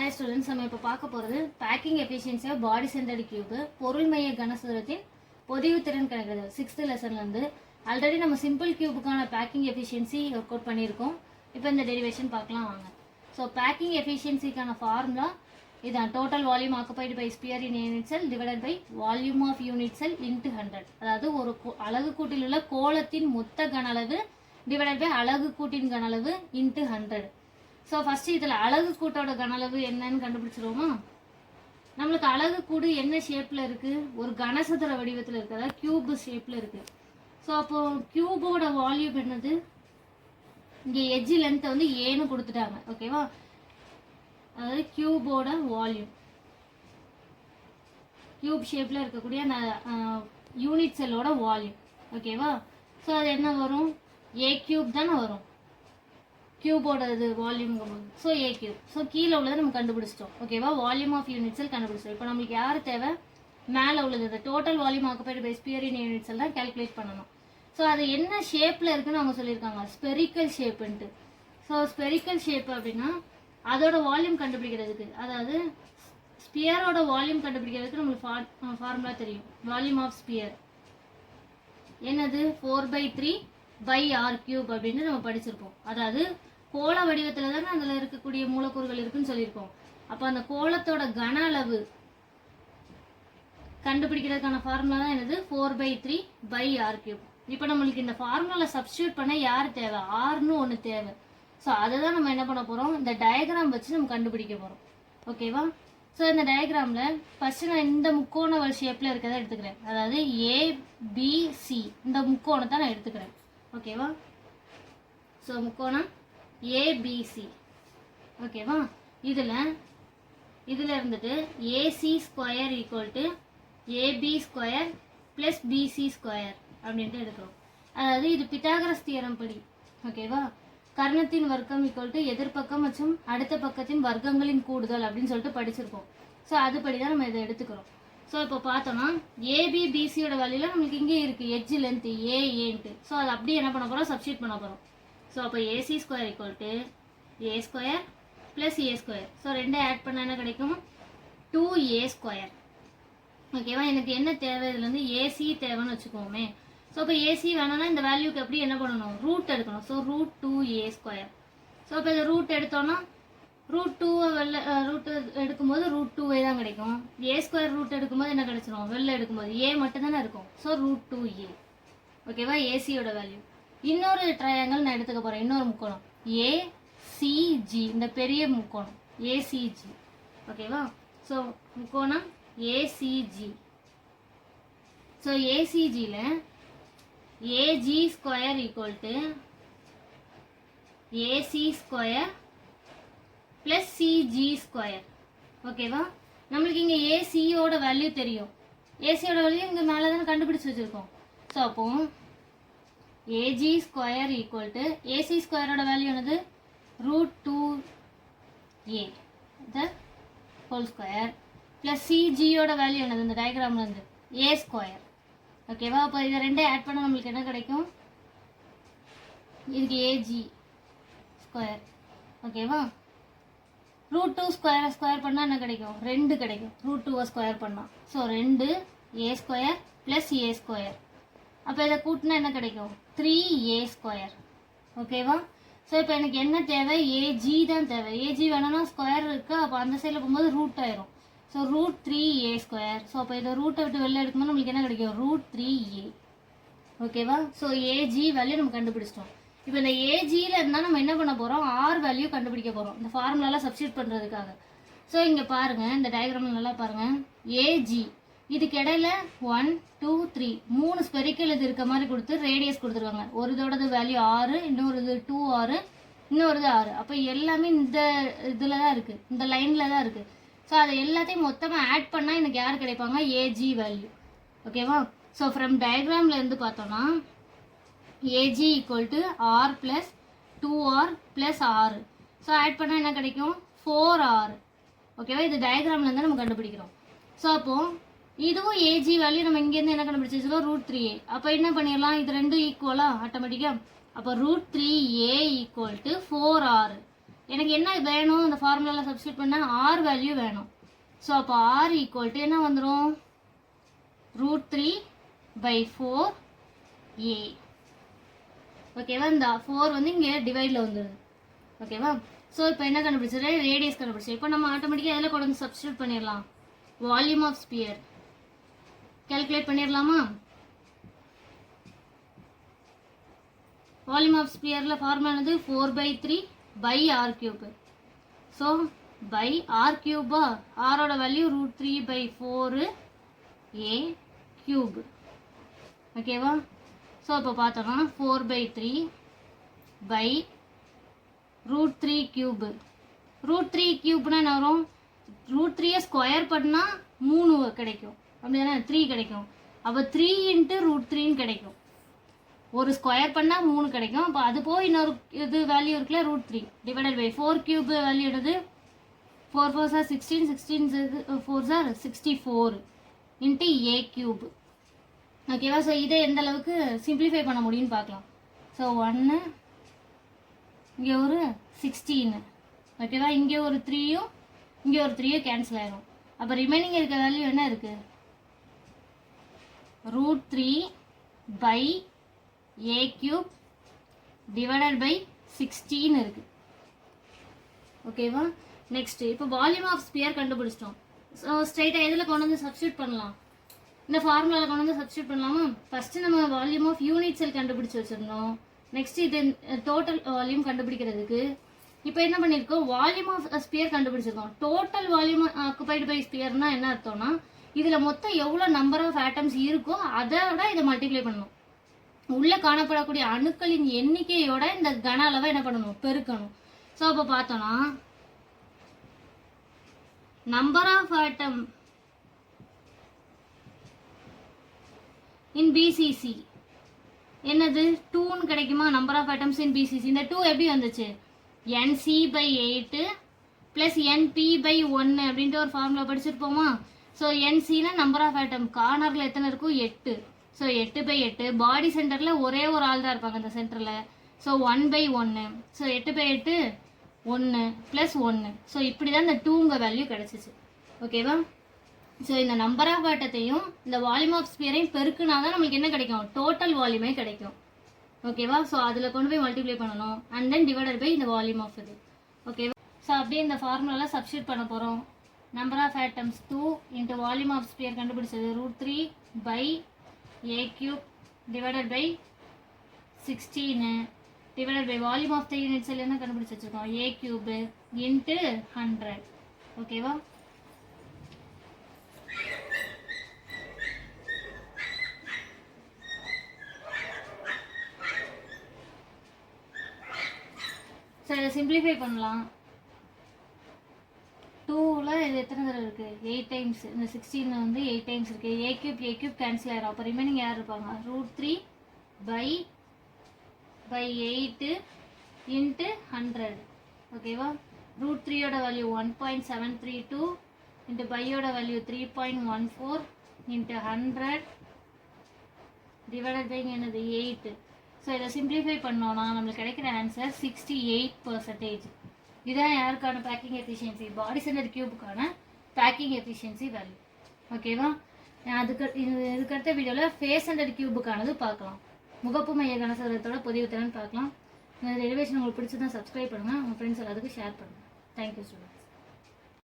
Hi students, நம்ம இப்போ பார்க்க போகிறது packing efficiency of body centred cube பொருள் மைய கனசதுரத்தின் பொதிவு திறன் கணக்கிடுது 6th லெசன்லேருந்து. ஆல்ரெடி நம்ம சிம்பிள் கியூபுக்கான பேக்கிங் எஃபிஷியன்சி ஒர்க் அவுட் பண்ணியிருக்கோம். இப்போ இந்த டெரிவேஷன் பார்க்கலாம் வாங்க. ஸோ பேக்கிங் எஃபிஷியன்சிக்கான ஃபார்முலா இதான், total volume occupied by sphere in unit cell divided by volume of unit cell into 100. அதாவது ஒரு அலகு கூட்டில் உள்ள கோளத்தின் மொத்த கன அளவு டிவைடட் பை அலகு கூட்டின் கன அளவு இன்ட்டு 100. ஸோ ஃபஸ்ட்டு இதில் அலகு கூட்டோட கன அளவு என்னன்னு கண்டுபிடிச்சிருவோமா? நம்மளுக்கு அலகு கூடு என்ன ஷேப்பில் இருக்குது? ஒரு கனசதுர வடிவத்தில் இருக்குது, அதாவது கியூப் ஷேப்பில் இருக்குது. ஸோ அப்போது கியூபோட வால்யூம் என்னது? இங்கே எட்ஜ் லென்த்தை வந்து ஏன்னு கொடுத்துட்டாங்க, ஓகேவா? அதாவது கியூபோட வால்யூம், கியூப் ஷேப்பில் இருக்கக்கூடிய அந்த யூனிட் செல்லோட வால்யூம், ஓகேவா? ஸோ அது என்ன வரும்? ஏ கியூப் தானே வரும் கியூபோட இது volume. So a cube. So கீழே உள்ளதை நம்ம கண்டுபிடிச்சிட்டோம், ஓகேவா? வால்யூம் ஆஃப் யூனிட் செல் கண்டுபிடிச்சிட்டோம். இப்போ நம்மளுக்கு யார் தேவை? மேலே உள்ளது total volume occupied by sphere in unit cell தான் கால்குலேட் பண்ணணும். ஸோ அது என்ன ஷேப்பில் இருக்குன்னு அவங்க சொல்லியிருக்காங்க, ஸ்பெரிக்கல் ஷேப்புன்ட்டு. ஸோ ஸ்பெரிக்கல் ஷேப் அப்படின்னா அதோட வால்யூம் கண்டுபிடிக்கிறதுக்கு, அதாவது ஸ்பியரோட வால்யூம் கண்டுபிடிக்கிறதுக்கு நம்மளுக்கு ஃபார்முலா தெரியும். வால்யூம் ஆஃப் ஸ்பியர் என்னது? 4/3 பை ஆர் கியூப் அப்படின்னு நம்ம படிச்சிருப்போம். அதாவது கோள வடிவத்தில் தானே அதில் இருக்கக்கூடிய மூலக்கூறுகள் இருக்குன்னு சொல்லியிருக்கோம். அப்போ அந்த கோளத்தோட கன அளவு கண்டுபிடிக்கிறதுக்கான ஃபார்முலா தான் என்னது? 4/3 பை ஆர் கியூப். இப்போ நம்மளுக்கு இந்த ஃபார்முலாவில் சப்ஸ்டியூட் பண்ண யார் தேவை? ஆர்னு ஒன்று தேவை. ஸோ அதை தான் நம்ம என்ன பண்ண போகிறோம்? இந்த டயக்ராம் வச்சு நம்ம கண்டுபிடிக்க போகிறோம், ஓகேவா? ஸோ இந்த டயக்ராமில் ஃபஸ்ட்டு நான் இந்த முக்கோண ஷேப்பில் இருக்கிறத எடுத்துக்கிறேன். அதாவது ஏபிசி இந்த முக்கோணத்தை நான் எடுத்துக்கிறேன், ஓகேவா? ஸோ முக்கோணம் ஏபிசி, ஓகேவா? இதில் இருந்துட்டு AC square equal to AB square plus BC square அப்படின்ட்டு எடுக்கிறோம். அதாவது இது பித்தாகரஸ் தியரம் படி, ஓகேவா? கர்ணத்தின் வர்க்கம் ஈக்குவல் டு எதிர்பக்கம் மற்றும் அடுத்த பக்கத்தின் வர்க்கங்களின் கூடுதல் அப்படின்னு சொல்லிட்டு படிச்சிருக்கோம். ஸோ அதுபடி தான் நம்ம இதை எடுத்துக்கிறோம். ஸோ இப்போ பார்த்தோன்னா ஏபி பிசியோட வேல்யூல நம்மளுக்கு இங்கே இருக்குது எட்ஜ் லென்த்து ஏன்ட்டு. ஸோ அது அப்படியே என்ன பண்ண போகிறோம்? சப்ஸ்டியூட் பண்ண போகிறோம். ஸோ அப்போ AC square equal to A square plus A square. So ரெண்டே ஆட் பண்ணால் என்ன கிடைக்கும்? 2a ஸ்கொயர், ஓகேவா? எனக்கு என்ன தேவை? இதுலேருந்து ஏசி தேவைன்னு வச்சுக்கோமே. ஸோ இப்போ ஏசி வேணும்னா இந்த வேல்யூக்கு எப்படி என்ன பண்ணணும்? ரூட் எடுக்கணும். So √2a square. ஸோ இப்போ இந்த ரூட் எடுத்தோன்னா √2 ரூட் எடுக்கும்போது √2a தான் கிடைக்கும். ஏ ஸ்கொயர் ரூட் எடுக்கும்போது என்ன கிடைச்சிடும்? வெளில எடுக்கும்போது ஏ மட்டும் தானே இருக்கும். ஸோ √2a, ஓகேவா? ஏசியோட வேல்யூ. இன்னொரு ட்ரையாங்கிள் நான் எடுத்துக்க போகிறேன், இன்னொரு முக்கோணம் ஏசிஜி, இந்த பெரிய முக்கோணம் ஏசிஜி, ஓகேவா? ஸோ முக்கோணம் ஏசிஜி. ஸோ ஏசிஜியில் AG square equal to AC square plus CG square, ஓகேவா? நம்மளுக்கு இங்கே ஏசியோட வேல்யூ தெரியும். ஏசியோட வேல்யூ இங்கே மேலே தானே கண்டுபிடிச்சி வச்சுருக்கோம். ஸோ அப்போ AG square equal to AC ஸ்கொயரோட வேல்யூ என்னது? √2a the whole square plus சிஜியோட வேல்யூ என்னது? இந்த டயக்ராமில் இருந்து ஏ ஸ்கொயர், ஓகேவா? அப்போ இதை ரெண்டே ஆட் பண்ண நம்மளுக்கு என்ன கிடைக்கும்? இதுக்கு ஏஜி ஸ்கொயர், ஓகேவா? √2 ஸ்கொயர் பண்ணால் என்ன கிடைக்கும்? 2 கிடைக்கும். √2 ஸ்கொயர் பண்ணால். So 2a square plus A square. அப்போ இதை கூட்டினா என்ன கிடைக்கும்? 3a ஸ்கொயர், ஓகேவா? ஸோ இப்போ எனக்கு என்ன தேவை? ஏஜி தான் தேவை. ஏஜி வேணும்னா ஸ்கொயர் இருக்குது, அப்போ அந்த சைடில் போகும்போது ரூட் ஆயிரும். So √3a square. ஸோ அப்போ இதை ரூட்டை விட்டு வெளில எடுக்கும்போது நம்மளுக்கு என்ன கிடைக்கும்? √3a, ஓகேவா? ஸோ ஏஜி வேல்யூ நம்ம கண்டுபிடிச்சிட்டோம். இப்போ இந்த ஏஜியில் இருந்தால் நம்ம என்ன பண்ண போகிறோம்? ஆர் வேல்யூ கண்டுபிடிக்க போகிறோம், இந்த ஃபார்முலாலாம் சப்ஸ்டியூட் பண்ணுறதுக்காக. ஸோ இங்கே பாருங்கள், இந்த டயக்ராமில் நல்லா பாருங்கள். ஏஜி இதுக்கு இடையில 1 2 3 3 ஸ்பெரிக்கல் இது இருக்க மாதிரி கொடுத்து ரேடியஸ் கொடுத்துருவாங்க. ஒரு இதோடது வேல்யூ 6, இன்னொரு இது 2r, இன்னொரு இது 6. அப்போ எல்லாமே இந்த இதில் தான் இருக்குது, இந்த லைனில் தான் இருக்குது. ஸோ அதை எல்லாத்தையும் மொத்தமாக ஆட் பண்ணால் எனக்கு யார் கிடைப்பாங்க? ஏஜி வேல்யூ, ஓகேவா? ஸோ ஃப்ரம் டயக்ராமில் இருந்து பார்த்தோன்னா AG equal to R plus 2r plus 6. So add பண்ணால் என்ன கிடைக்கும்? 4r, ஓகேவா? இது டயக்ராமில் இருந்து நம்ம கண்டுபிடிக்கிறோம். ஸோ அப்போது இதுவும் ஏஜி வேல்யூ நம்ம இங்கேருந்து என்ன கண்டுபிடிச்சிருக்கோம்? √3a. அப்போ என்ன பண்ணிடலாம்? இது ரெண்டும் ஈக்குவலா ஆட்டோமேட்டிக்காக. அப்போ √3a ஈக்குவல் டு 4r. எனக்கு என்ன வேணும் இந்த ஃபார்முலாவில் சப்ஸ்டியூட் பண்ண ஆர் வேல்யூ வேணும். ஸோ அப்போ ஆர் ஈக்குவல் டு என்ன வந்துடும், √3/4a. ஓகேவா, இந்த 4 வந்து இங்கே டிவைடில் வந்துடுது. ஓகேவா, ஸோ இப்போ என்ன கண்டுபிடிச்சது, ரேடியஸ் கண்டுபிடிச்சது. இப்போ நம்ம ஆட்டோமேட்டிக்காக எதில் கொண்டு வந்து சப்ஸ்டியூட் பண்ணிடலாம், வால்யூம் ஆஃப் ஸ்பியர் கால்குலேட் பண்ணிடலாமா. வால்யூம் ஆஃப் ஸ்பியரில் ஃபார்முலா என்னது, 4/3/r3. ஸோ பை r3, ஆரோட வேல்யூ √3/4a³. ஓகேவா, ஸோ இப்போ பார்த்தோம்னா 4/3/√3³. √3³ என்ன வரும், √3 ஸ்கொயர் பண்ணால் 3 கிடைக்கும், அப்படி தானே 3 கிடைக்கும். அப்போ 3 × √3 கிடைக்கும். ஒரு ஸ்கொயர் பண்ணால் 3 கிடைக்கும். அப்போ அது போய் இன்னொரு இது வேல்யூ இருக்குல்ல, √3 டிவைடட் பை 4³ வேல்யூ எடுது 4 4s are 16, 16 4s are 64 × a³. ஓகேவா, ஸோ இதை எந்த அளவுக்கு சிம்பிளிஃபை பண்ண முடியும்னு பார்க்கலாம். ஸோ 1, இங்கே ஒரு 16, ஓகேவா, இங்கே ஒரு 3யும் இங்கே ஒரு 3யும் கேன்சல் ஆயிரும். அப்போ ரிமைனிங் இருக்க வேல்யூ என்ன இருக்குது, √3/a³ டிவைடட் பை 16 இருக்குது. ஓகேவா, நெக்ஸ்ட் இப்போ வால்யூம் ஆஃப் ஸ்பியர் கண்டுபிடிச்சிட்டோம். ஸோ ஸ்ட்ரைட்டாக எதில் கொண்டு வந்து சப்ஸ்டியூட் பண்ணலாம், இந்த ஃபார்முலாவில் கொண்டு வந்து சப்ஸ்டியூட் பண்ணலாமா. ஃபஸ்ட்டு நம்ம வால்யூம் ஆஃப் யூனிட் செல் கண்டுபிடிச்சி வச்சுருந்தோம். நெக்ஸ்ட் இது டோட்டல் வால்யூம் கண்டுபிடிக்கிறதுக்கு இப்போ என்ன பண்ணியிருக்கோம், வால்யூம் ஆஃப் ஸ்பியர் கண்டுபிடிச்சிருக்கோம். டோட்டல் வால்யூம் ஆக்குபைடு பை ஸ்பியர்னா என்ன அர்த்தம்னா, இதில் மொத்தம் எவ்வளோ நம்பர் ஆஃப் ஆட்டம்ஸ் இருக்கோ அதோட இதை மல்டிப்ளை பண்ணணும். உள்ளே காணப்படக்கூடிய அணுக்களின் எண்ணிக்கையோட இந்த கன அளவை என்ன பண்ணணும், பெருக்கணும். ஸோ அப்போ பார்த்தோன்னா number of atom in BCC என்னது 2ன்னு கிடைக்குமா, number of atoms in BCC. இந்த 2 எப்படி வந்துச்சு, NC/8 + NP/1 அப்படின்ட்டு ஒரு ஃபார்முலா படிச்சிருப்போமா. ஸோ NCனா நம்பர் ஆஃப் ஆட்டம், கார்னரில் எத்தனை இருக்கும், 8. ஸோ 8/8, பாடி சென்டரில் ஒரே ஒரு ஆள் தான் இருப்பாங்க இந்த சென்டரில். ஸோ 1/1. ஸோ 8/8 1 + 1. ஸோ இப்படி தான் இந்த 2ங்க வேல்யூ கிடச்சிச்சு. ஓகேவா, ஸோ இந்த நம்பர் ஆஃப் ஆட்டத்தையும் இந்த வால்யூம் ஆஃப் ஸ்பியரையும் பெருக்குனா தான் நம்மளுக்கு என்ன கிடைக்கும், டோட்டல் வால்யூமே கிடைக்கும். ஓகேவா, ஸோ அதில் கொண்டு போய் மல்டிப்ளை பண்ணணும் அண்ட் தென் டிவைடட் பை இந்த வால்யூம் ஆஃப் இது. ஓகேவா, ஸோ அப்படியே இந்த ஃபார்முலாவில் சப்ஸ்டியூட் பண்ண போகிறோம். Number of atoms 2 × volume of sphere கண்டுபிடிச்சது √3/a³ divided by 16 divided by volume of the unit cell என்ன கண்டுபிடிச்சி வச்சுருக்கோம், a³ × 100. ஓகேவா, ஸோ இதை சிம்பிளிஃபை பண்ணலாம். 2ல் இது எத்தனை தடவை இருக்குது, 8 டைம்ஸ். இந்த 16 வந்து 8 டைம்ஸ் இருக்குது. a³ கேன்சல் ஆயிரும். அப்போ ரிமைனிங் யார் இருப்பாங்க, √3/8 × 100. ஓகேவா, √3யோட வேல்யூ 1.732 × பையோட வேல்யூ 3.14 × 100 டிவைடட் பை என்னது 8. ஸோ இதை சிம்பிளிஃபை பண்ணோன்னா நம்மளுக்கு கிடைக்கிற ஆன்சர் 68%. இதுதான் யாருக்கான பேக்கிங் எஃபிஷியன்சி, பாடி சென்டர் கியூபுக்கான பேக்கிங் எஃபிஷியன்சி வேல்யூ. ஓகேவா, இதுக்கடுத்த வீடியோவில் ஃபேஸ் சென்டர் கியூபுக்கானது பார்க்கலாம். முகப்பு மைய கனசதுரத்தோட பொதிவு திறன் பார்க்கலாம். இந்த டெரிவேஷன் உங்களுக்கு பிடிச்சதான் சப்ஸ்கிரைப் பண்ணுங்கள், உங்கள் ஃப்ரெண்ட்ஸ் எல்லாத்துக்கும் ஷேர் பண்ணுங்கள். Thank you student.